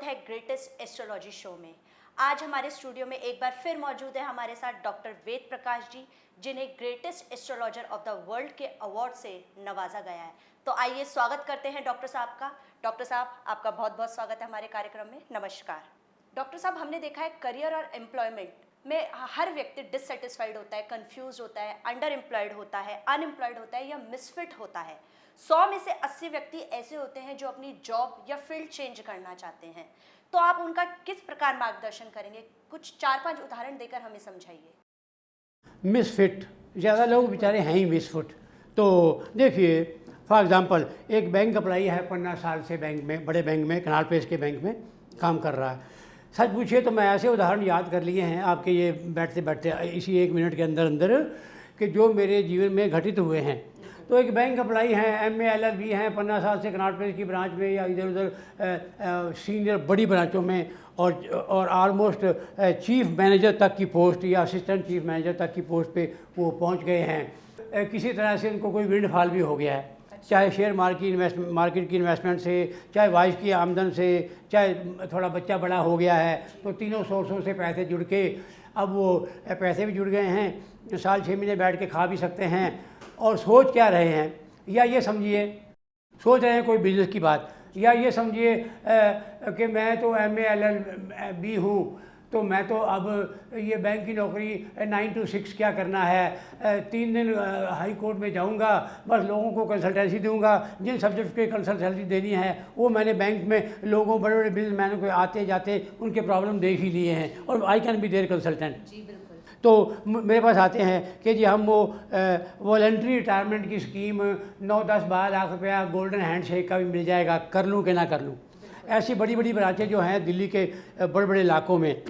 स्वागत है greatest astrology show में। आज हमारे स्टूडियो में एक बार फिर मौजूद है हमारे साथ डॉक्टर वेद प्रकाश जी, जिन्हें greatest astrologer of the world के अवार्ड से नवाजा गया है। तो आइए स्वागत करते हैं डॉक्टर साहब का। डॉक्टर साहब, आपका बहुत बहुत स्वागत है हमारे कार्यक्रम में। नमस्कार डॉक्टर साहब। हमने देखा है करियर और एम्प्लॉयमेंट में हर व्यक्ति डिससेटिस्फाइड होता है, कंफ्यूज होता है, अंडर एम्प्लॉयड होता है, अनएम्प्लॉयड होता है या मिसफिट होता है। 100 में से 80 व्यक्ति ऐसे होते हैं जो अपनी जॉब या फील्ड चेंज करना चाहते हैं। तो आप उनका किस प्रकार मार्गदर्शन करेंगे? कुछ 4-5 उदाहरण देकर हमें समझाइए। मिसफिट, ज़्यादा लोग बेचारे हैं ही मिसफिट। तो देखिए, फॉर एग्जांपल एक बैंक अप्लाई है 15 साल से बैंक में, बड़े बैंक में, कनाल प्लेस के बैंक में काम कर रहा है। सच पूछिए तो मैं ऐसे उदाहरण याद कर लिए हैं आपके ये बैठते बैठते इसी 1 मिनट के अंदर अंदर कि जो मेरे जीवन में घटित हुए हैं। तो एक बैंक अप्लाई हैं, MA LLB हैं, 15 साल से कनाट प्लेस की ब्रांच में या इधर उधर सीनियर बड़ी ब्रांचों में और आलमोस्ट चीफ मैनेजर तक की पोस्ट या असिस्टेंट चीफ मैनेजर तक की पोस्ट पे वो पहुंच गए हैं। किसी तरह से उनको कोई विंडफॉल भी हो गया है, चाहे शेयर मार्केट की इन्वेस्टमेंट से, चाहे वाइफ की आमदन से, चाहे थोड़ा बच्चा बड़ा हो गया है। तो तीनों सोर्सों से पैसे जुड़ के अब वो पैसे भी जुड़ गए हैं, साल 6 महीने बैठ के खा भी सकते हैं। और सोच क्या रहे हैं, या ये समझिए सोच रहे हैं कोई बिज़नेस की बात, या ये समझिए कि मैं तो MA LLB हूँ, तो मैं तो अब ये बैंक की नौकरी 9 to 6 क्या करना है, 3 दिन हाई कोर्ट में जाऊंगा, बस लोगों को कंसल्टेंसी दूंगा, जिन सब्जेक्ट पे कंसल्टेंसी देनी है वो मैंने बैंक में लोगों बड़े बड़े बिजनेसमैनों को आते जाते उनके प्रॉब्लम देख ही लिए हैं और I can be their consultant. जी बिल्कुल। तो मेरे पास आते हैं कि जी हम वो वॉलंटरी रिटायरमेंट की स्कीम 9-10-12 लाख रुपया गोल्डन हैंडशेक का भी मिल जाएगा, कर लूँ कि ना कर लूँ। ऐसी बड़ी बड़ी ब्रांचें जो हैं दिल्ली के बड़े बड़े इलाकों में,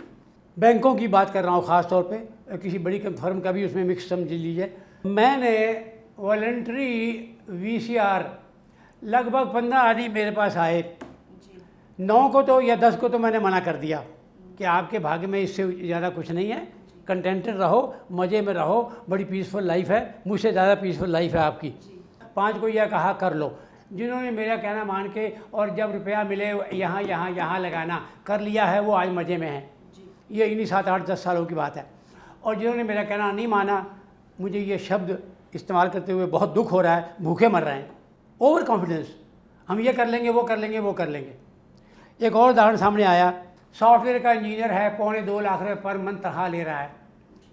बैंकों की बात कर रहा हूँ ख़ास तौर पे, किसी बड़ी फर्म का भी उसमें मिक्स समझ लीजिए। मैंने वॉलंटरी VCR लगभग 15 आदमी मेरे पास आए, 9 को तो या 10 को तो मैंने मना कर दिया कि आपके भाग्य में इससे ज़्यादा कुछ नहीं है, कंटेंटेड रहो, मज़े में रहो, बड़ी पीसफुल लाइफ है, मुझसे ज़्यादा पीसफुल लाइफ है आपकी। 5 को यह कहा कर लो। जिन्होंने मेरा कहना मान के और जब रुपया मिले यहाँ यहाँ यहाँ लगाना कर लिया है, वो आज मज़े में है। ये इन्हीं 7-8-10 सालों की बात है। और जिन्होंने मेरा कहना नहीं माना, मुझे ये शब्द इस्तेमाल करते हुए बहुत दुख हो रहा है, भूखे मर रहे हैं। ओवर कॉन्फिडेंस, हम ये कर लेंगे, वो कर लेंगे, वो कर लेंगे। एक और उदाहरण सामने आया, सॉफ्टवेयर का इंजीनियर है, 2.25 लाख रुपये पर मंथ तनख्वाह ले रहा है,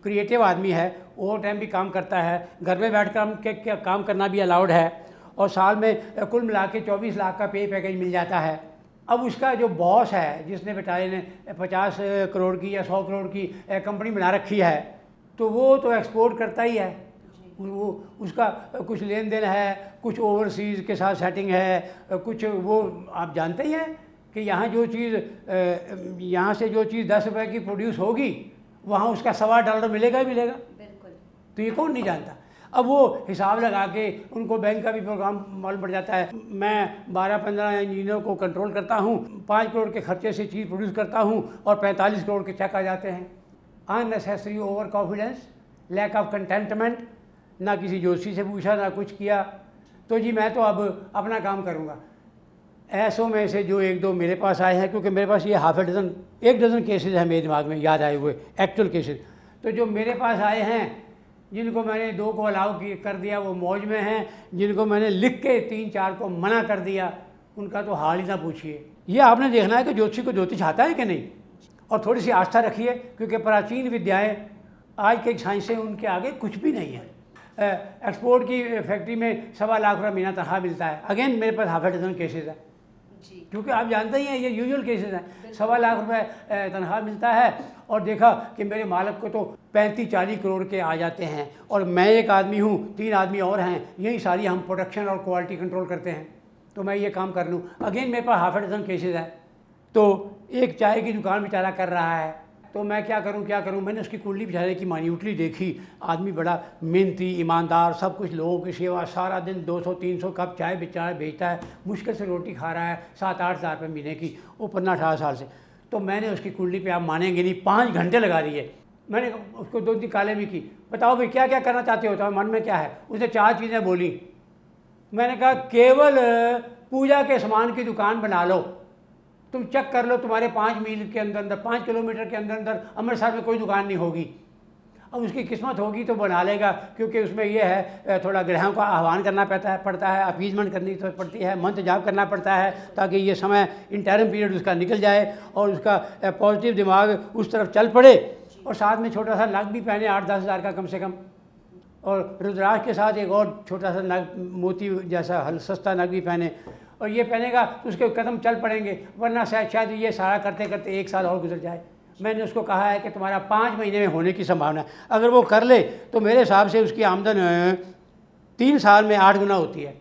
क्रिएटिव आदमी है, ओवर टाइम भी काम करता है, घर में बैठ कर काम करना भी अलाउड है, और साल में कुल मिला के 24 लाख का पे पैकेज मिल जाता है। अब उसका जो बॉस है, जिसने बेचारे ने 50 करोड़ की या 100 करोड़ की कंपनी बना रखी है, तो वो तो एक्सपोर्ट करता ही है, वो उसका कुछ लेन देन है, कुछ ओवरसीज़ के साथ सेटिंग है, कुछ वो आप जानते ही हैं कि यहाँ जो चीज़ यहाँ से जो चीज़ 10 रुपये की प्रोड्यूस होगी, वहाँ उसका $1.25 मिलेगा ही मिलेगा। बिल्कुल। तो ये कौन नहीं जानता। अब वो हिसाब लगा के उनको बैंक का भी प्रोग्राम मालूम पड़ जाता है। मैं 12-15 इंजीनियरों को कंट्रोल करता हूँ, 5 करोड़ के खर्चे से चीज़ प्रोड्यूस करता हूँ और 45 करोड़ के चेक आ जाते हैं। Unnecessary over confidence, lack of contentment, ना किसी जोशी से पूछा ना कुछ किया, तो जी मैं तो अब अपना काम करूँगा। ऐसों में से जो 1-2 मेरे पास आए हैं, क्योंकि मेरे पास ये एक डज़न केसेस हैं मेरे दिमाग में याद आए हुए, एक्चुअल केसेस। तो जो मेरे पास आए हैं, जिनको मैंने 2 को अलाउ कर दिया वो मौज में हैं, जिनको मैंने लिख के 3-4 को मना कर दिया, उनका तो हाल ही ना पूछिए। ये आपने देखना है कि ज्योतिषी को ज्योतिष आता है कि नहीं, और थोड़ी सी आस्था रखिए, क्योंकि प्राचीन विद्याएँ आज के साइंसें उनके आगे कुछ भी नहीं है। एक्सपोर्ट की फैक्ट्री में 1.25 लाख रुपये महीना तनख्वाह मिलता है। अगेन मेरे पास हाफ ए डज़न केसेस है, क्योंकि आप जानते ही हैं ये यूजुअल केसेस हैं। 1.25 लाख रुपये तनख्वाह मिलता है, और देखा कि मेरे मालिक को तो 35-40 करोड़ के आ जाते हैं, और मैं एक आदमी हूँ, 3 आदमी और हैं, यही सारी हम प्रोडक्शन और क्वालिटी कंट्रोल करते हैं, तो मैं ये काम कर लूँ। अगेन मेरे पास हाफ ए डज़न केसेस है। तो एक चाय की दुकान बेचारा कर रहा है, तो मैं क्या करूं। मैंने उसकी कुंडली बेचारे की मान्यूटली देखी, आदमी बड़ा मेहनती, ईमानदार, सब कुछ लोगों की सेवा, सारा दिन 200-300 कप चाय बेचारा बेचता है, मुश्किल से रोटी खा रहा है, 7-8 हज़ार रुपये महीने की, वो 15-18 साल से। तो मैंने उसकी कुंडली पे, आप मानेंगे नहीं, 5 घंटे लगा दिए। मैंने उसको 2 निकाले भी की, बताओ भाई क्या क्या करना चाहते हो, तो मन में क्या है। उसने 4 चीज़ें बोली। मैंने कहा केवल पूजा के सामान की दुकान बना लो, तुम चेक कर लो, तुम्हारे 5 मील के अंदर अंदर, 5 किलोमीटर के अंदर अंदर अमृतसर में कोई दुकान नहीं होगी। अब उसकी किस्मत होगी तो बना लेगा, क्योंकि उसमें यह है थोड़ा ग्राहकों का आह्वान करना पड़ता है, अपीजमेंट करनी पड़ती है, मंत्र जाप करना पड़ता है, ताकि ये समय इंटरम पीरियड उसका निकल जाए और उसका पॉजिटिव दिमाग उस तरफ चल पड़े। और साथ में छोटा सा नग भी पहने 8-10 हज़ार का कम से कम, और रुद्राक्ष के साथ एक और छोटा सा नग, मोती जैसा सस्ता नग भी पहने, और ये पहनेगा तो उसके कदम चल पड़ेंगे, वरना शायद ये सारा करते करते 1 साल और गुजर जाए। मैंने उसको कहा है कि तुम्हारा 5 महीने में होने की संभावना है। अगर वो कर ले तो मेरे हिसाब से उसकी आमदन 3 साल में 8 गुना होती है।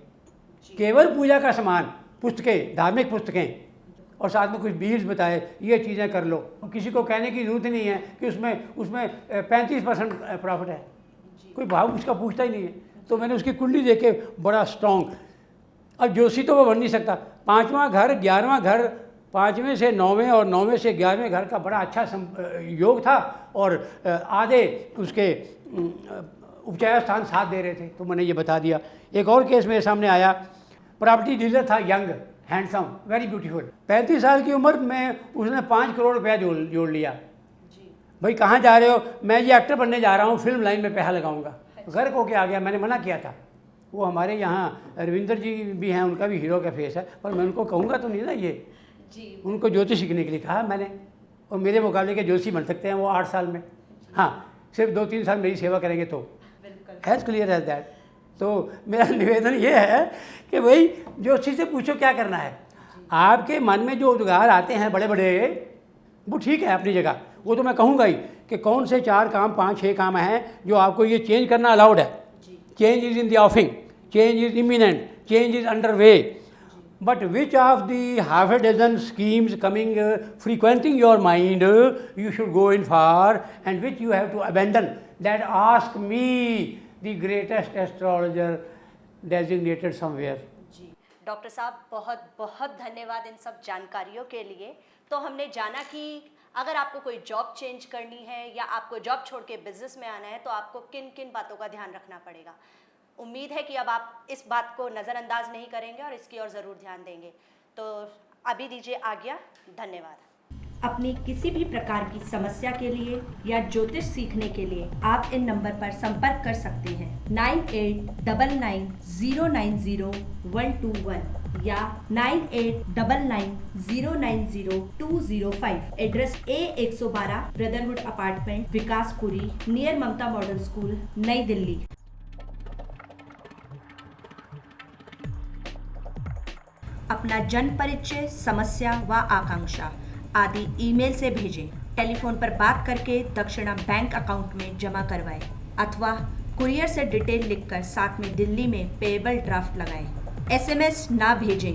केवल पूजा का सामान, पुस्तकें, धार्मिक पुस्तकें, और साथ में कुछ बीज बताए, ये चीज़ें कर लो। किसी को कहने की ज़रूरत नहीं है कि उसमें 35% प्रॉफिट है, कोई भाव उसका पूछता ही नहीं है। तो मैंने उसकी कुंडली देख के बड़ा स्ट्रॉन्ग, अब जोशी तो वो बन नहीं सकता। 5वां घर, 11वां घर, 5वें से 9वें और 9वें से 11वें घर का बड़ा अच्छा योग था, और आधे उसके उपचार स्थान साथ दे रहे थे, तो मैंने ये बता दिया। एक और केस मेरे सामने आया, प्रॉपर्टी डीलर था, यंग, हैंडसम, वेरी ब्यूटीफुल, 35 साल की उम्र में उसने 5 करोड़ रुपया जोड़ लिया। भाई कहाँ जा रहे हो? मैं ये एक्टर बनने जा रहा हूँ, फिल्म लाइन में पैसा लगाऊंगा। गर्क होके आ गया। मैंने मना किया था। वो हमारे यहाँ रविंदर जी भी हैं, उनका भी हीरो का फेस है, पर मैं उनको कहूँगा तो नहीं ना ये जी। उनको ज्योतिष सीखने के लिए कहा मैंने, और मेरे मुकाबले के ज्योतिषी बन सकते हैं वो 8 साल में। हाँ, सिर्फ 2-3 साल मेरी सेवा करेंगे तो, एज क्लियर एज दैट। तो मेरा निवेदन ये है कि भाई ज्योतिषी से पूछो क्या करना है। आपके मन में जो उद्गार आते हैं बड़े बड़े, वो ठीक है अपनी जगह, वो तो मैं कहूँगा ही कि कौन से 4 काम, 5-6 काम हैं जो आपको ये चेंज करना अलाउड है। Change is in the offing, change is imminent, change is under way, but which of the half a dozen schemes coming frequenting your mind you should go in for, and which you have to abandon, that ask me, the greatest astrologer designated somewhere. Ji doctor साहब, बहुत बहुत धन्यवाद इन सब जानकारियों के लिए। तो हमने जाना कि अगर आपको कोई जॉब चेंज करनी है या आपको जॉब छोड़ के बिजनेस में आना है तो आपको किन किन बातों का ध्यान रखना पड़ेगा। उम्मीद है कि अब आप इस बात को नज़रअंदाज नहीं करेंगे और इसकी ओर ज़रूर ध्यान देंगे। तो अभी दीजिए आज्ञा, धन्यवाद। अपनी किसी भी प्रकार की समस्या के लिए या ज्योतिष सीखने के लिए आप इन नंबर पर संपर्क कर सकते हैं 9899090121 या 9899090205। Address A112 brotherhood apartment, Vikaspuri, near Mamta model school, New Delhi. अपना जन्म परिचय, समस्या व आकांक्षा आदि ईमेल से भेजें। टेलीफोन पर बात करके दक्षिणा बैंक अकाउंट में जमा करवाएं, अथवा कुरियर से डिटेल लिखकर साथ में दिल्ली में पेएबल ड्राफ्ट लगाएं। SMS ना भेजें।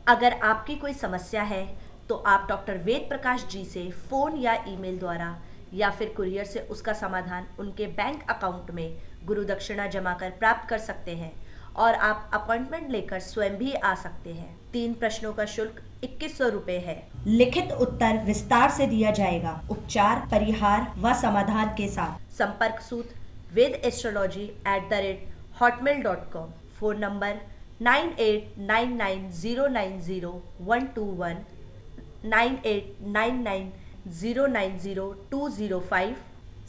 अगर आपकी कोई समस्या है तो आप डॉक्टर वेद प्रकाश जी से फ़ोन या ईमेल द्वारा या फिर कुरियर से उसका समाधान उनके बैंक अकाउंट में गुरु दक्षिणा जमा कर प्राप्त कर सकते हैं, और आप अपॉइंटमेंट लेकर स्वयं भी आ सकते हैं। 3 प्रश्नों का शुल्क 2100 रुपये है। लिखित उत्तर विस्तार से दिया जाएगा, उपचार, परिहार व समाधान के साथ। संपर्क सूत्र vedastrology@hotmail.com। Phone number 9899090121, 9899090205,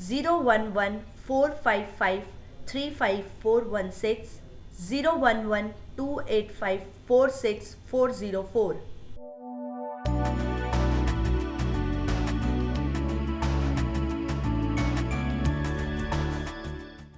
01145535416, 01128546404।